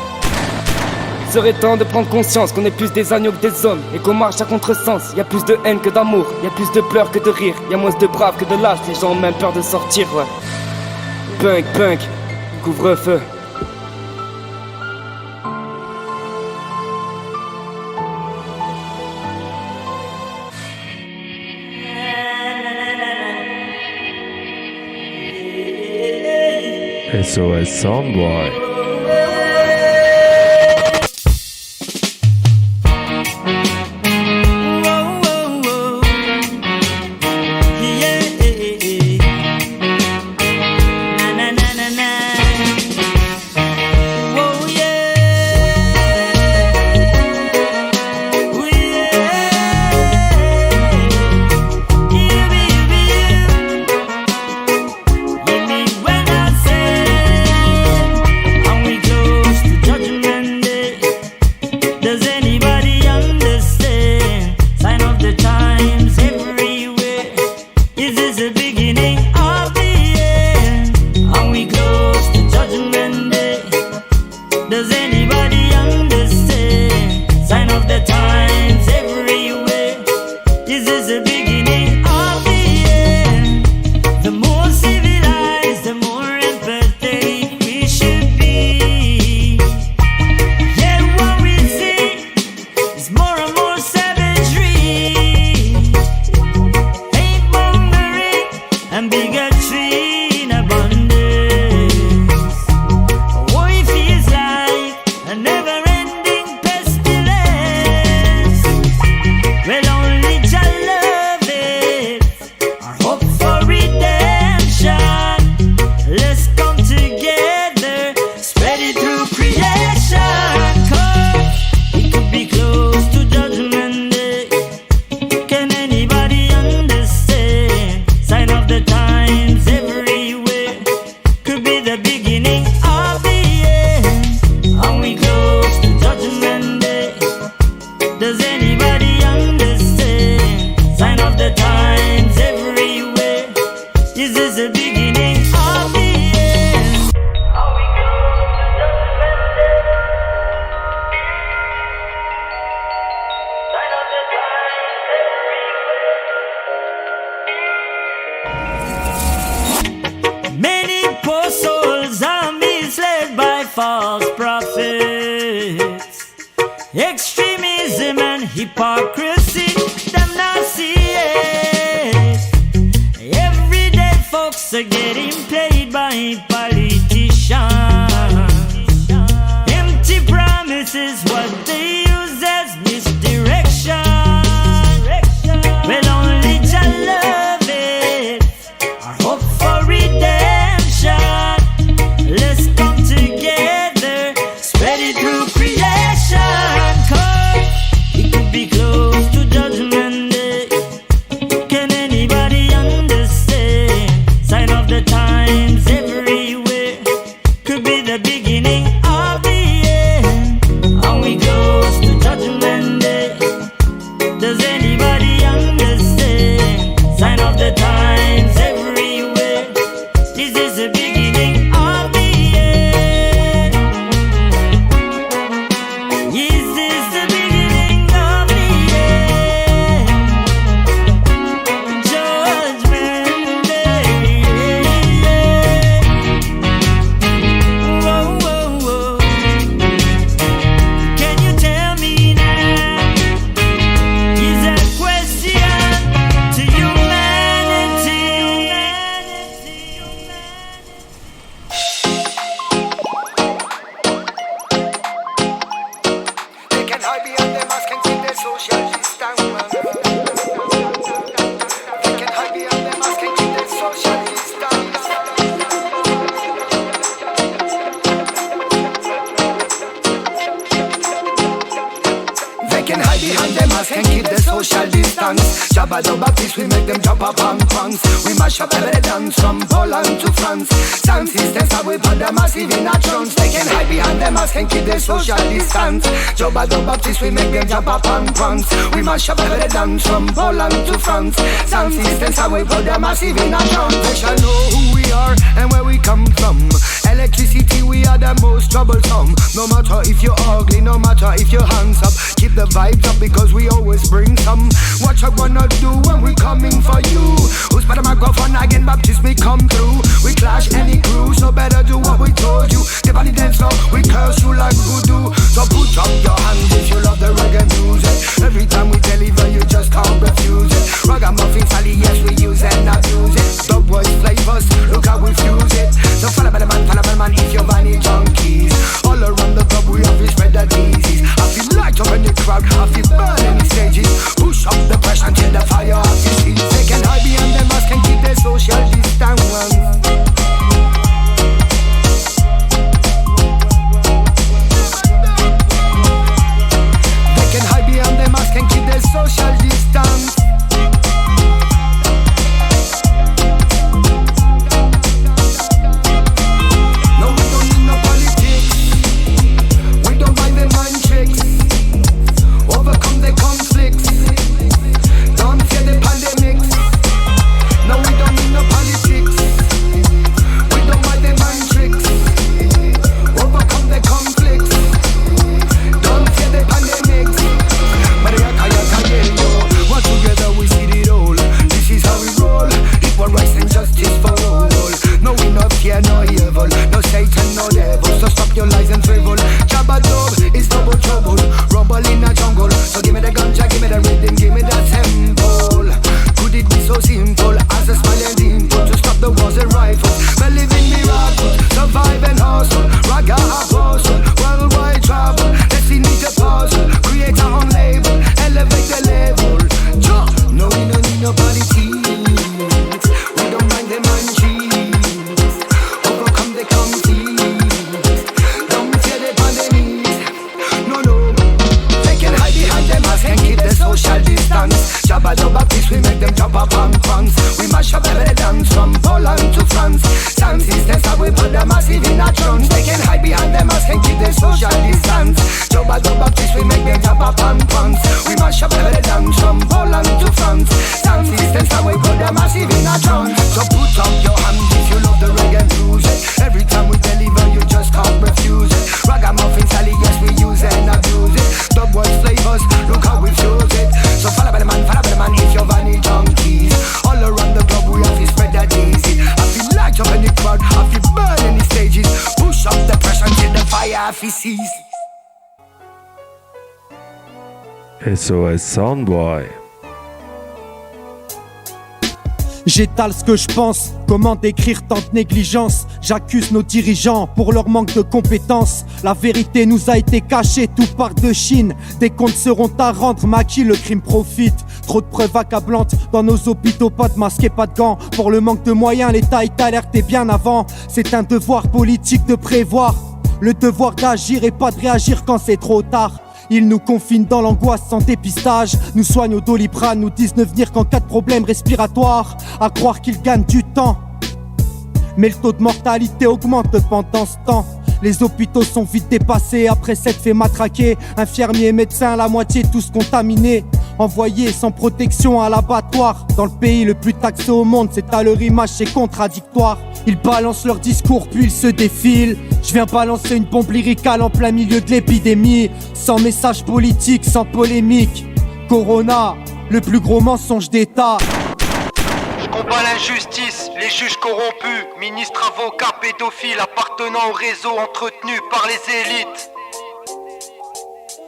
Il serait temps de prendre conscience qu'on est plus des agneaux que des hommes et qu'on marche à contresens. Y a plus de haine que d'amour, y a plus de pleurs que de rire, y a moins de braves que de lâches, les gens ont même peur de sortir, ouais. Punk, punk, couvre-feu. SOS Soundboy. Na na na the beginning of the end. Are we close to Judgment Day? Does anybody understand? Sign of the times everywhere. Is this the beginning of the end? Are we close to Judgment Day? Sign of the times everywhere. Many poor souls are misled by false prophets. Extremism and hypocrisy, them not see it. Everyday folks are getting played by politicians. Empty promises, what they use as misdirection. Well, only Jah love it, our hope for redemption. Let's come together, spread it through creation. Cause it could be close to Judgment Day. Can anybody understand? Sign of the times everywhere. Could be the beginning of the end. Are we close to Judgment Day? Does anybody understand? Sign of the times everywhere. Is this the beginning of the end? Is this the beginning of the end? Judgment Day. Whoa, whoa, whoa. Can you tell me now? Is that question to humanity? They can hide behind their mask and keep their social distance. They can hide behind their mask and keep their social distance. They can hide behind their mask and keep their social distance. Jabba the Baptist, we make them jump up on punks. We mash up every dance from Poland to France. Sound systems how we put them massive in a trance. They can hide behind their mask and keep their social distance. Jabba the Baptist, we make them jump up on punks. We mash up every dance from Poland to France. Sound systems how we put them massive in a trance. They shall know who we are and where we come from. Electricity, we are the most troublesome. No matter if you're ugly, no matter if you're hands up, keep the vibes up because we always bring some. What you gonna do when we coming for you? Who's by the microphone again? Baptist, we come through. We clash any crew, so better do what we told you. Step on the dance floor, we curse you like voodoo. So put up your hands if you love the reggae music. Every time we deliver, you just can't refuse it. Ragamuffin Sally, yes, we use and abuse it. The worst flavors, look how we fuse it. So follow by the man, if you're vanny junkies. All around the club, we have to spread the disease. I feel light up in the crowd, I feel burn any stages. Push up the pressure until the fire off your seats. They can hide behind their mask and keep their social distance. They can hide behind their mask and keep their social distance. we put the massive in a trance. They can hide behind the mask and keep the social distance. Jumba Baptist, we make them jump up and pants. We mash up every dance from Poland to France. Sound systems, how we put the massive in a trance. So put up your hands if you love the reggae music. Every time we deliver, you just can't refuse it. Ragamuffin Sally, yes, we use it and abuse it. Dub words, flavors, look how we fuse it. So follow the man, if you're vanny junkies. All around the globe, we have to spread that daisy. I feel light up in the crowd, I feel burn in the stages. Push up the pressure until the fire ceases. SOS Soundboy. J'étale ce que je pense, comment décrire tant de négligence. J'accuse nos dirigeants pour leur manque de compétences. La vérité nous a été cachée, tout part de Chine. Des comptes seront à rendre, mais à qui le crime profite? Trop de preuves accablantes dans nos hôpitaux, pas de masques et pas de gants. Pour le manque de moyens, l'État est alerté bien avant. C'est un devoir politique de prévoir, le devoir d'agir et pas de réagir quand c'est trop tard. Ils nous confinent dans l'angoisse sans dépistage, nous soignent au Doliprane, nous disent ne venir qu'en cas de problème respiratoire. À croire qu'ils gagnent du temps, mais le taux de mortalité augmente pendant ce temps. Les hôpitaux sont vite dépassés, après s'être fait matraquer. Infirmiers, médecins, la moitié tous contaminés. Envoyés sans protection à l'abattoir. Dans le pays le plus taxé au monde, c'est à leur image, c'est contradictoire. Ils balancent leur discours puis ils se défilent. Je viens balancer une bombe lyricale en plein milieu de l'épidémie. Sans message politique, sans polémique. Corona, le plus gros mensonge d'État. Je combats l'injustice, les juges corrompus, ministres, avocats, pédophiles appartenant au réseau entretenu par les élites.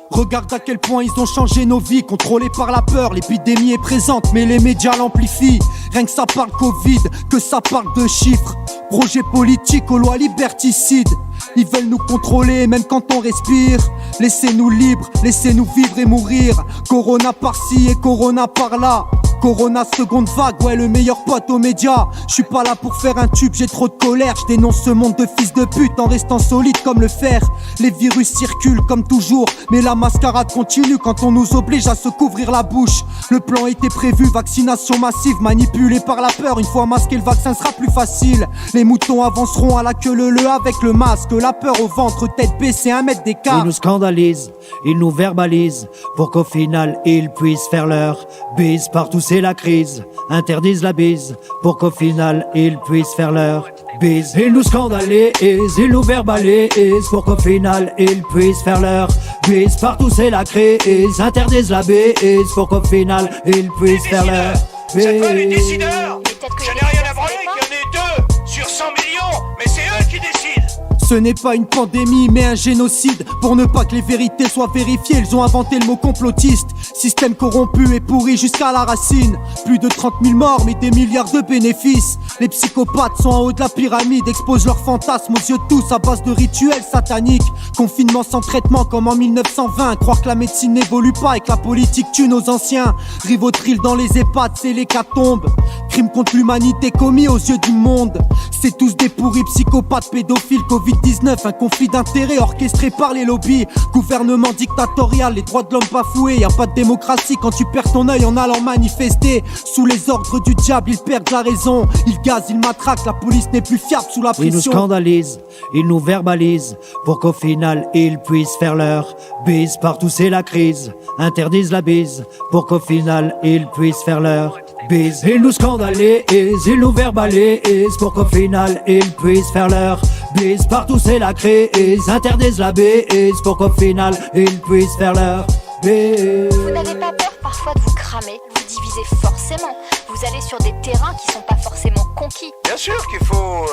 Regarde à quel point ils ont changé nos vies, contrôlés par la peur, l'épidémie est présente mais les médias l'amplifient. Rien que ça parle Covid, que ça parle de chiffres. Projet politique aux lois liberticides. Ils veulent nous contrôler même quand on respire. Laissez-nous libres, laissez-nous vivre et mourir. Corona par-ci et Corona par-là. Corona seconde vague, ouais le meilleur pote aux médias. Je suis pas là pour faire un tube, j'ai trop de colère. Je dénonce ce monde de fils de pute en restant solide comme le fer. Les virus circulent comme toujours, mais la mascarade continue quand on nous oblige à se couvrir la bouche. Le plan était prévu, vaccination massive, manipulée par la peur. Une fois masqué, le vaccin sera plus facile. Les moutons avanceront à la queue leu avec le masque. La peur au ventre, tête baissée, 1 mètre d'écart. Ils nous scandalisent, ils nous verbalisent, pour qu'au final ils puissent faire leur bise. Partout c'est la crise, interdisent la bise, pour qu'au final ils puissent faire leur bise. Ils nous scandalisent, ils nous verbalisent, pour qu'au final ils puissent faire leur bise. Partout c'est la crise, interdisent la bise, pour qu'au final ils puissent faire leur bise. C'est pas les décideurs. Je n'ai rien à branler qu'il y en ait 2 sur 100 millions, mais c'est eux qui décident. Ce n'est pas une pandémie mais un génocide. Pour ne pas que les vérités soient vérifiées, ils ont inventé le mot complotiste. Système corrompu et pourri jusqu'à la racine. Plus de 30 000 morts mais des milliards de bénéfices. Les psychopathes sont en haut de la pyramide, exposent leurs fantasmes aux yeux de tous à base de rituels sataniques. Confinement sans traitement comme en 1920. Croire que la médecine n'évolue pas et que la politique tue nos anciens. Rivotril dans les EHPAD, c'est l'hécatombe. Crime contre l'humanité commis aux yeux du monde. C'est tous des pourris psychopathes, pédophiles, Covid-19, un conflit d'intérêts orchestré par les lobbies. Gouvernement dictatorial, les droits de l'homme bafoués. Y'a pas de démocratie quand tu perds ton œil en allant manifester. Sous les ordres du diable, ils perdent la raison. Ils gazent, ils matraquent, la police n'est plus fiable sous la pression. Ils nous scandalisent, ils nous verbalisent, pour qu'au final ils puissent faire leur bise. Partout c'est la crise, interdisent la bise, pour qu'au final ils puissent faire leur bise. Ils nous scandalisent, ils nous verbalisent, pour qu'au final ils puissent faire leur bise. Partout c'est la crise, interdisent la bise, pour qu'au final ils puissent faire leur bise. Vous n'avez pas peur parfois de vous cramer, vous divisez forcément. Vous allez sur des terrains qui sont pas forcément conquis. Bien sûr qu'il faut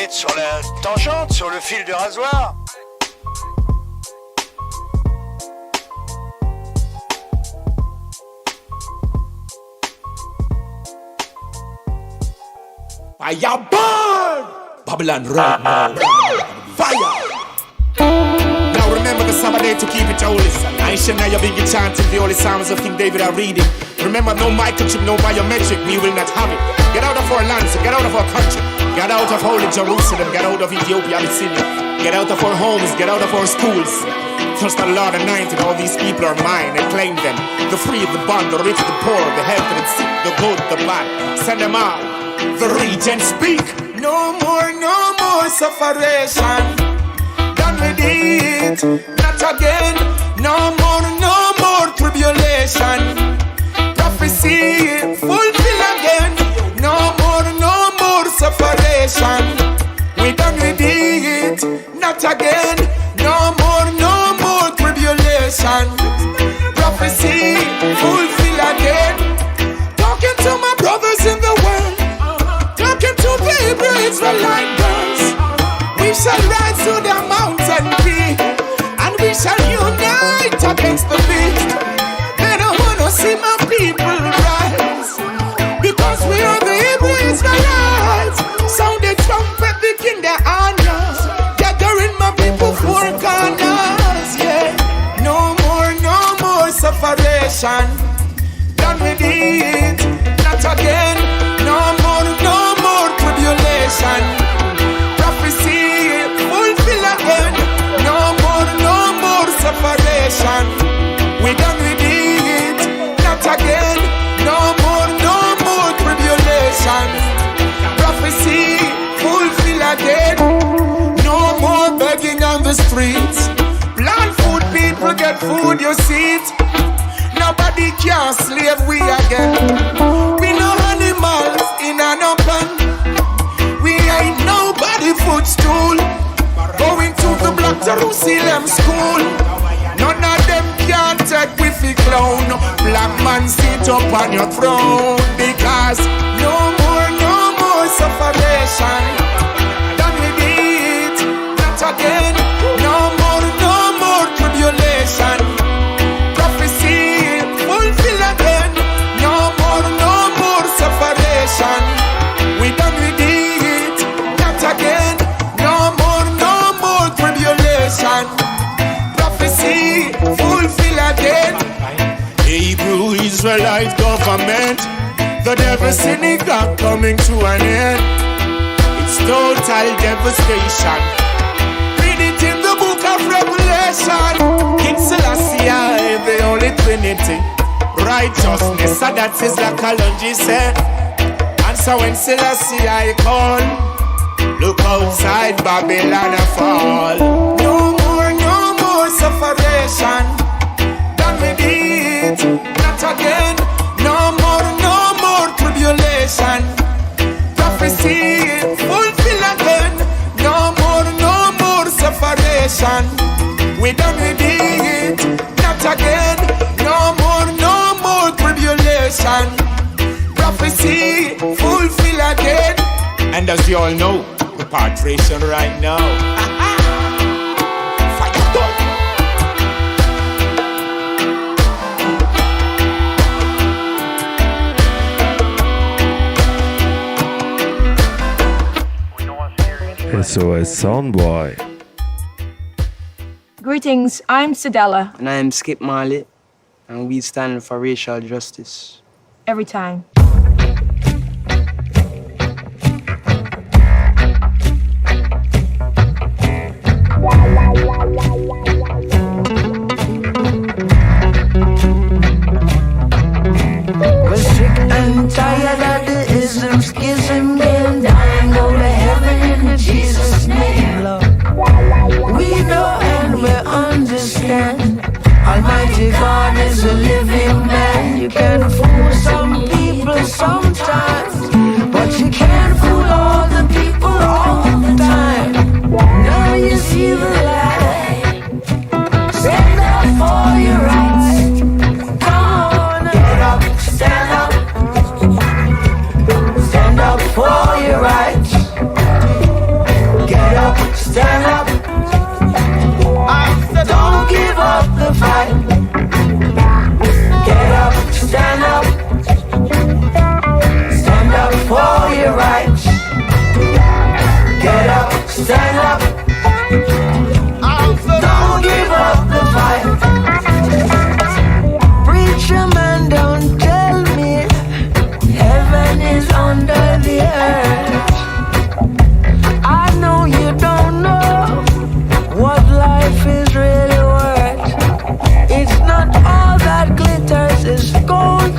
être sur la tangente, sur le fil du rasoir. Fire burn! Babylon run now. Fire! Now remember the Sabbath day to keep it holy. I shall now big chanting the holy psalms of King David are reading. Remember no microchip, no biometric, we will not have it. Get out of our lands, get out of our country. Get out of holy Jerusalem, get out of Ethiopia, Abyssinia. Get out of our homes, get out of our schools. Trust the Lord anointed, all these people are mine, and claim them. The free, the bond, the rich, the poor, the healthy, the sick, the good, the bad. Send them out. The regent speak No more separation. Done with it, not again. No more tribulation. Prophecy fulfill again. No more separation. We done with it, not again. No more tribulation. Prophecy fulfill again. Talking to my brothers in the world, talking to the Hebrew Israelite girls. We shall rise to the mountain peak, and we shall unite against the beast. They don't wanna see my people rise, because we are the Hebrew Israelites. Sound the trumpet, the king, the honor, gathering my people four corners. Yeah, no more separation. Done with it, not again. No more tribulation. Prophecy fulfill again. No more separation. We done with it, not again. No more tribulation. Prophecy fulfill again. No more begging on the streets. Plant food, people get food, you see it. Nobody can slave we again. We no animals in an open. We ain't nobody footstool. Going to the Black Jerusalem school. None of them can take with the clown. Black man sit up on your throne. Because no more separation. Done with it, not again. No more tribulation. Prophecy fulfill again. No more separation. We done with it, not again. No more tribulation. Prophecy fulfill again. Hebrew Israelite government, the devil's synagogue coming to an end. It's total devastation. Read it in the book of Revelation. King Selassie, the only Trinity. Righteousness, so that is like Kalonji said. And so when Selassie I call, look outside Babylon a fall. No more separation. Done with it, not again. No more tribulation. Prophecy fulfill again. No more separation. We done with it, not again. No more tribulation. Prophecy fulfill again. And as you all know, repatriation right now. SOS Soundboy. Greetings, I'm Sedella. And I am Skip Marley, and we stand for racial justice. Every time. We're sick and tired of the ism, schism, and dying, go to heaven in Jesus' name, Lord. We know and we understand Almighty God is a living man. You can fool some people sometimes, but you can't fool all the people all the time. Now you see the light. Stand up for your rights. Come on, get up, stand up. Stand up for your rights. Get up, stand up. Don't give up the fight. Get up, stand up. Stand up for your rights. Get up, stand up. Don't give up the fight. Preacher man, don't tell me heaven is under the earth. I know you don't know what life is really worth. It's not all that glitters is gold,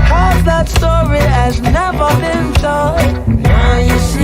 'cause that story has never been told. Now you see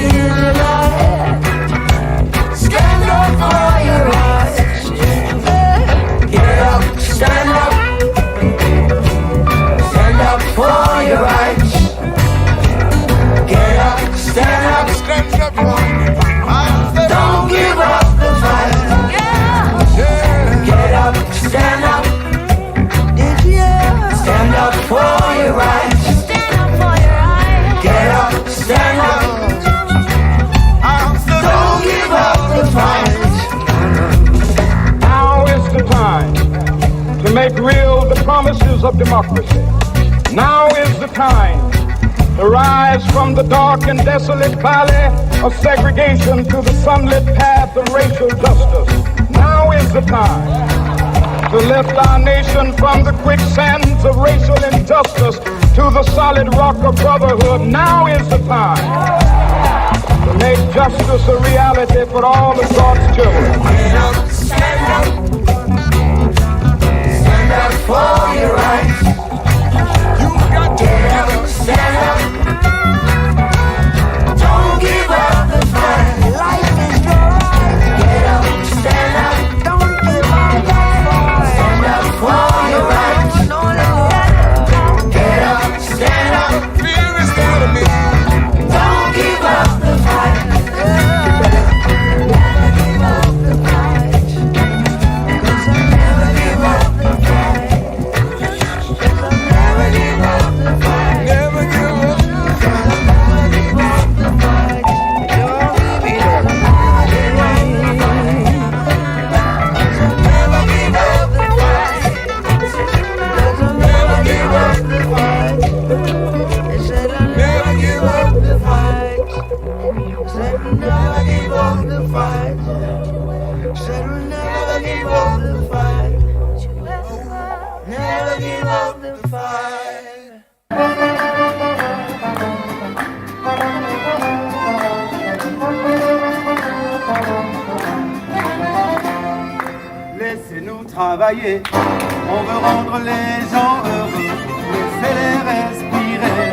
cause of democracy. Now is the time to rise from the dark and desolate valley of segregation to the sunlit path of racial justice. Now is the time to lift our nation from the quicksands of racial injustice to the solid rock of brotherhood. Now is the time to make justice a reality for all of God's children. Get up, stand up. Stand up for your rights. You got to get up, stand up. Don't give up the fight. Life is your right. Get up, stand up. Don't give up the fight. Stand up for your rights. Get up, stand up. Fear is the enemy. Don't give up the fight. Never give up the fight. 'Cause I never give up the fight. 'Cause I never give up the fight. Never give up the fight. Never give up the fight. Never give up the fight. 'Cause I never give up the fight. I said I'll never give up the fight. Said we'll never give up the fight. Said we'll never give up the fight. Never give up the fight. Laissez-nous travailler, on veut rendre les gens heureux, laissez-les respirer,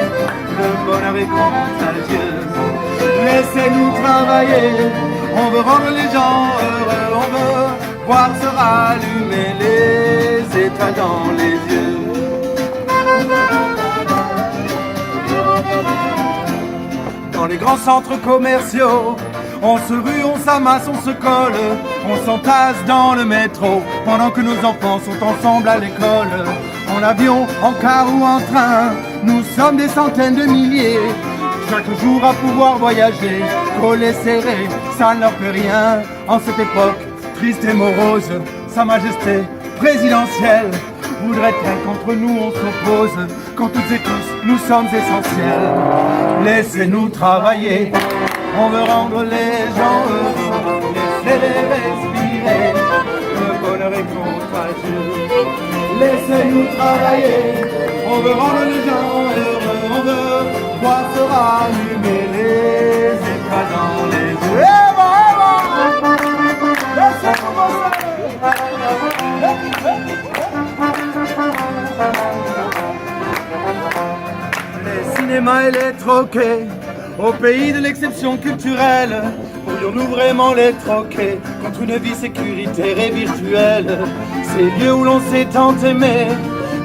le bonheur est contagieux. Laissez-nous travailler, on veut rendre les gens heureux, on veut voir se rallumer les étoiles dans les yeux. Dans les grands centres commerciaux, on se rue, on s'amasse, on se colle, on s'entasse dans le métro, pendant que nos enfants sont ensemble à l'école. En avion, en car ou en train, nous sommes des centaines de milliers, chaque jour à pouvoir voyager, collés serrés, ça ne leur fait rien. En cette époque triste et morose, Sa Majesté présidentielle voudrait elle qu'entre nous on s'oppose, quand toutes et tous nous sommes essentiels. Laissez-nous travailler, on veut rendre les gens heureux, laissez-les respirer, le bonheur est contagieux. Laissez-nous travailler, on veut rendre les gens heureux, on veut voir se rallumer les étoiles dans les yeux. Laissez-nous bosser. Les cinémas et les troquets, au pays de l'exception culturelle, pourrions-nous vraiment les troquer contre une vie sécuritaire et virtuelle? Ces lieux où l'on s'est tant aimé,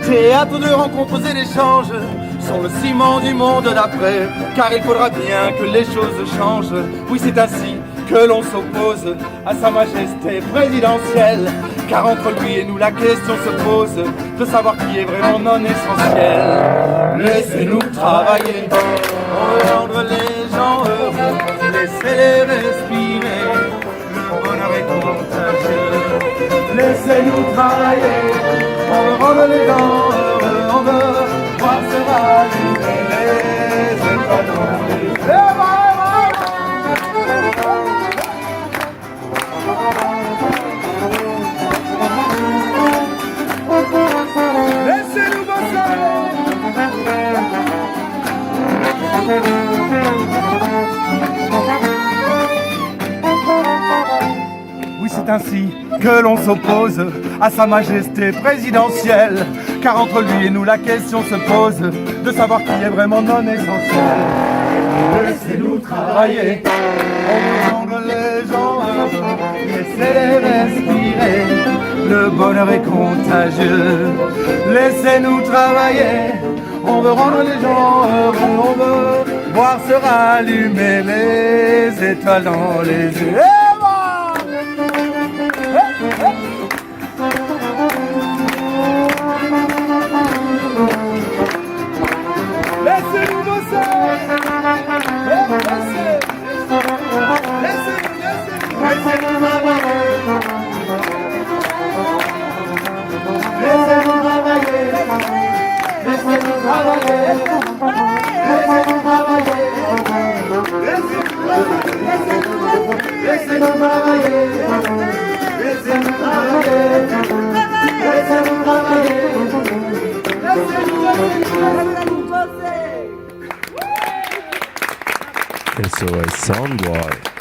théâtre de rencontres et d'échanges, sont le ciment du monde d'après, car il faudra bien que les choses changent. Oui, c'est ainsi que l'on s'oppose à Sa Majesté présidentielle, car entre lui et nous la question se pose de savoir qui est vraiment non essentiel. Laissez-nous travailler, on veut rendre les gens heureux, laissez-les respirer, le bonheur est contagieux. Laissez-nous travailler, on veut rendre les gens heureux, on veut voir se rallumer les étoiles dans les yeux. Laissez-nous bosser. Oui, c'est ainsi que l'on s'oppose à Sa Majesté présidentielle, car entre lui et nous la question se pose de savoir qui est vraiment non essentiel. Laissez-nous travailler, on veut rendre les gens heureux, laissez-les respirer, le bonheur est contagieux. Laissez-nous travailler, on veut rendre les gens heureux, on veut voir se rallumer les étoiles dans les yeux. Laissez-nous bosser. Laissez-nous travailler. Laissez-nous travailler. SOS Soundboy.